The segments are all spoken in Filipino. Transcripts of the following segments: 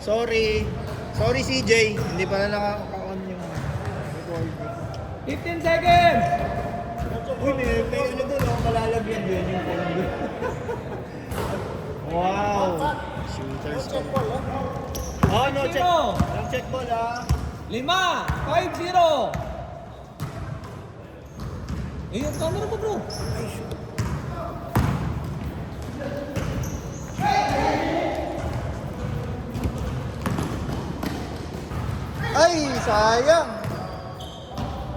Sorry. Sorry CJ. Hindi pala nakaka-on yung recording. 15 seconds! Uy, may ano doon, malalagyan din yung phone doon. Wow! Shooters ko. Oh, no check. No check ball, ah. 5, 5-0! Eh, yung camera mo, bro. Ay, sayang!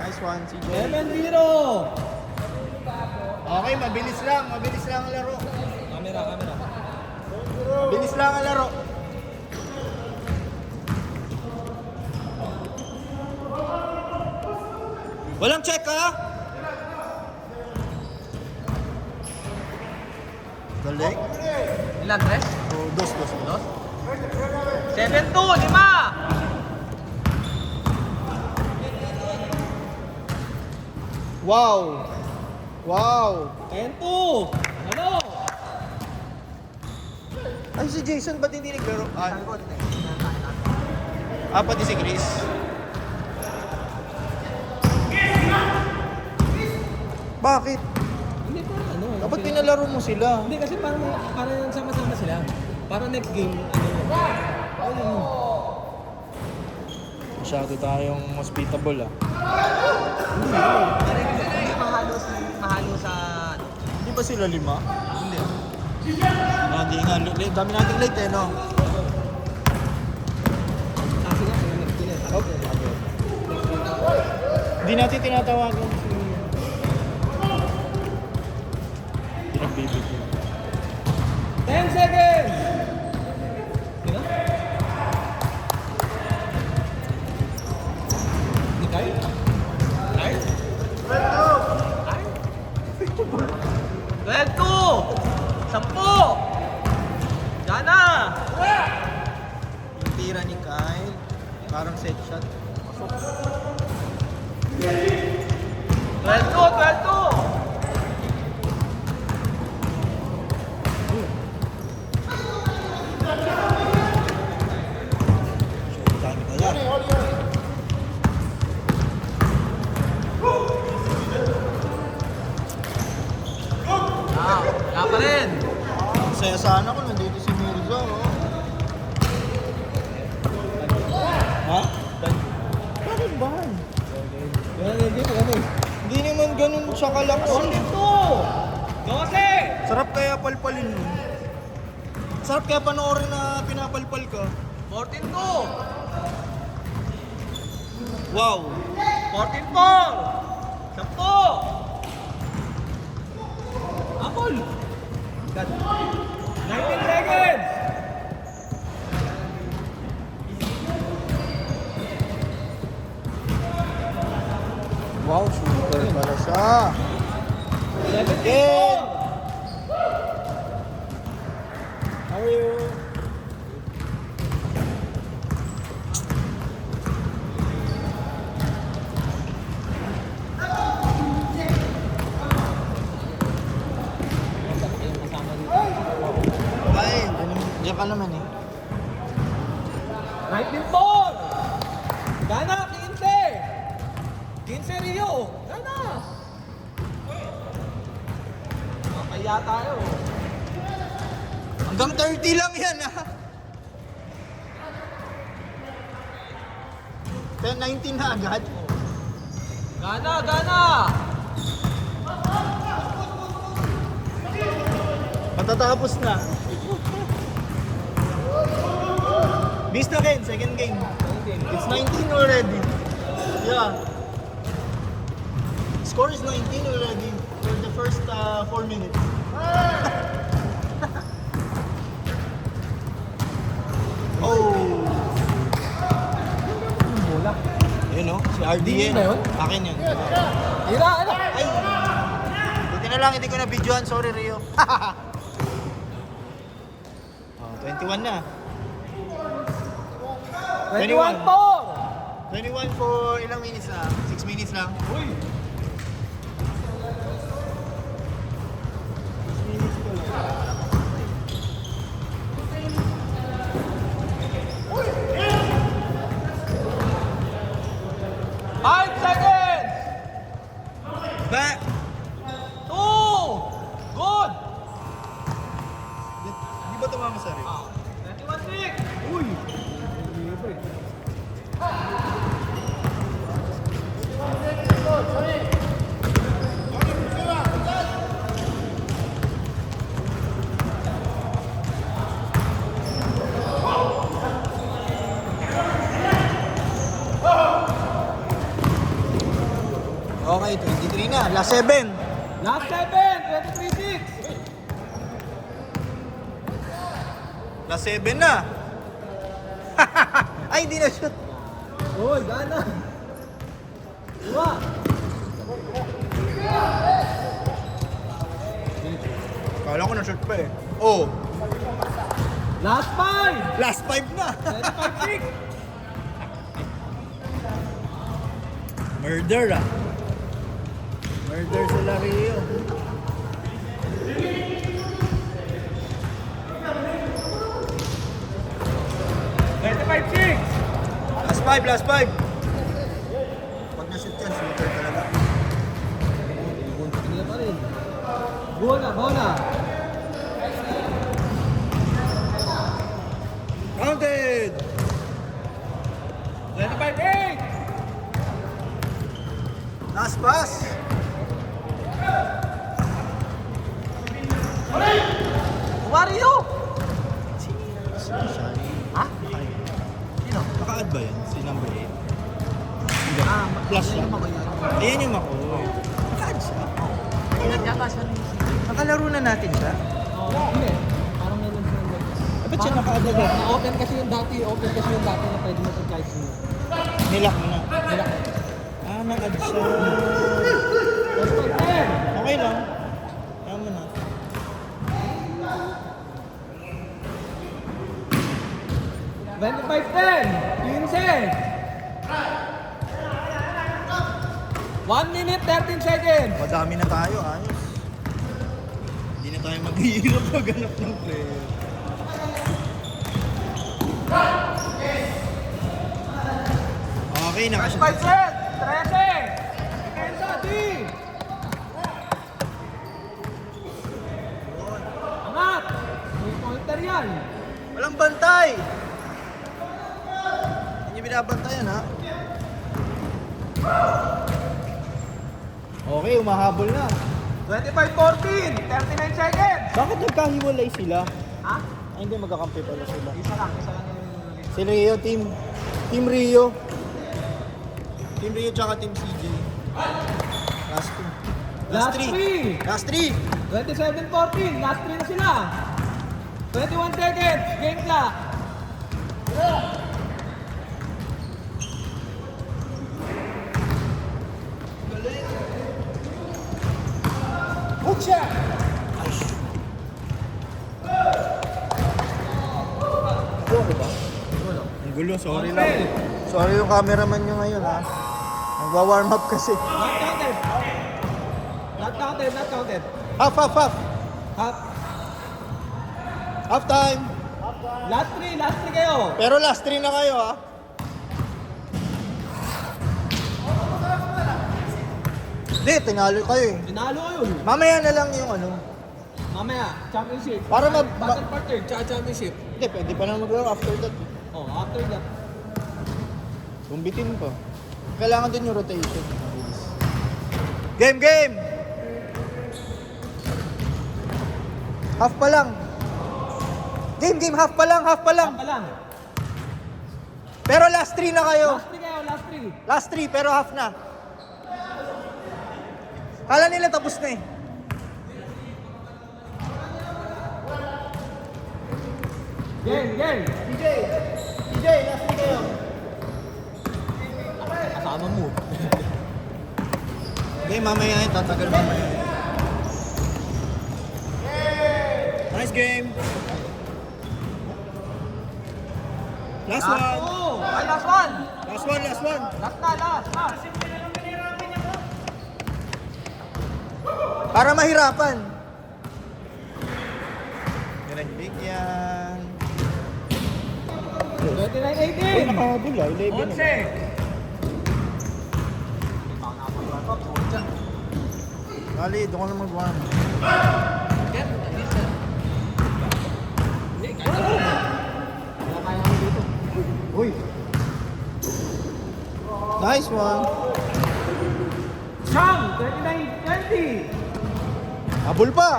Nice one, CJ. 7-0! Okay, mabilis lang ang laro. Camera. Mabilis lang ang laro. Walang check, ha? Galing. Ilan, Tres? Oh, dos. 7-2, 5! Wow! 10-2! Ano? Ay, si Jason ba't hindi naglaro? Pati si Chris. Bakit? Hindi, parang ano. Dapat pinalaro mo sila. Hindi, kasi parang sama-sama sila. Parang next game, ano. Masyado tayong hospitable, ah. Hindi mahalo sa... Hindi ba sila 5? Hindi. Hindi nga. Dami nating late, eh, no? Sige, next game. Okay. Hindi natin tinatawagan si... Pinagbibigyan. 10 seconds! Sino? Ni Kyle? Kyle? 12! 10! Jana! Yung tira ni Kyle, parang set shot. 12! Dami ka yan. Wala pa rin! Saya sana kung nandito si Mirza, oh. Ha? Bakit ba? Hindi naman ganun siya kalakas. 42! 12! Sarap kaya palpalin mo. Sarap kaya panoorin na pinapalpal ka. 14-2! Wow! 14-4! 10! Apol! 19 seconds! Wow, shooter pala siya. 17-4! How are you? Ay, diyan ka naman eh. 19-4! Gana, 15! 15 Rio! Gana! Makaya tayo. Hanggang 30 lang yan, ha? 10-19 na agad. Gana! Matatapos na. Bis na rin, second game. It's 19 already. Yeah. Score is 19 already for the first 4 minutes. Oh! Bola. Yun no? Si RD Di yun. na yun? Akin yun. Tira, ano? Ay! Buti na lang, hindi ko na videoan. Sorry, Rio. Oh, 21 na. 21-4! 21 for ilang minutes na? 6 minutes lang. Uy! Uy! Okay, 23 na. Last 7. Last 7! 23-6! Last 7 na. Ay, hindi na shoot. Uy, gana! Iwa! Kala ko na shoot pa eh. Oh, Last 5! last 5 na. 25-6! Murder ah. Murder sila Rio. Last 5. Pag na-shoot yan, shooter talaga. Tingnan pa rin. Bola! Counted! 25-8! Last pass. Wario! Ha? Sino? Naka-add ba yan? Si number 8? Plus siya. Ayan yung Makoy. Naka-add siya? Nakalaro na natin siya? Hindi. Parang meron siya. Ba't siya naka-add agad? Na-open kasi yung dati na pwede mo sa guys mo. Nilak mo na. Nila. Ah, naka-add siya. 25-10! Okay lang. Tama na. Vincent! 1 minute, 13 seconds! Madami na tayo, ayos. Hindi na tayo maghihirap maghanap ng player. Okay, nakasya. 5 set! 13! Defensa, D! Angat! May pointer yan! Walang bantay! Hindi binabantayan, ha? Okay, umahabol na. 25-14! 39 seconds! Bakit nagkahiwalay sila? Ha? Ay, hindi, magkakampi pala sila. Isa lang yung... Si Rio, team Rio. Team Rio tsaka team CJ. Last 2. Last three. Last 3. 27-14! Last 3 na sila! 21 seconds! Game clock! Hook shot! Okay ba? Ang gulo, sorry lang. Sorry yung cameraman nyo ngayon, ha? Nagwa-warm up kasi. Not counted! Not counted, not counted. Half. Half. Half time. Last 3 kayo. Pero last 3 na kayo, ha? Hindi, tinalo kayo eh. Tinalo ko yun. Mamaya na lang yung ano. Mamaya, championship. Para Battle partner, tsaka championship. Hindi, pwede pa na maglaro after that. eh. Oh, after that. Kumbitin pa. Kailangan din yung rotation. Game! Half pa lang. Game, half pa lang. Half pa lang. Pero last 3 na kayo. Last 3 kayo, last 3. Last 3, pero half na. Kala nila tapos na eh. Game. TJ, last 3 kayo. Kasama mo. Game, mamaya yun. Tatagal mamaya yun. Nice game. Last one. Oh, ay, last one. Last one. Last. Para mahirapan. Pinagbigyan. 29-18. Nakahabol ah. 11 eh. Kali, doon ka na mag-warm. Wala kaya namin dito. Uy! Nice one. Strong! 39-20! Habol pa.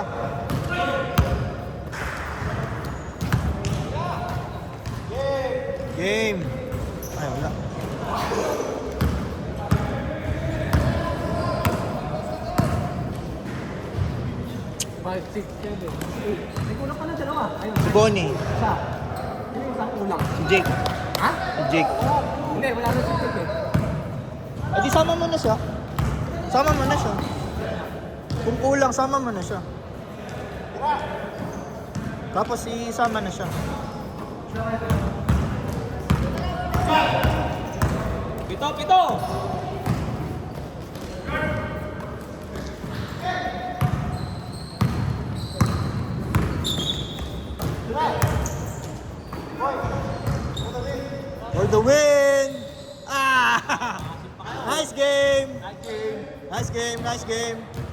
Game. Ay, wala. Five, six, seven, eight. May kulang ka na dalawa. Ayun. Si Bonnie. Isa. Ano yung isang kulang? Si Jake. Ha? Si Jake. Hindi, wala na si Jake eh. Ah, di sama mo na siya. Sama mo na siya. Kung kulang, sama mo na siya. Tapos isama na siya. Pito, pito! For the win! Ah! Nice game! Nice game. Nice game, nice game.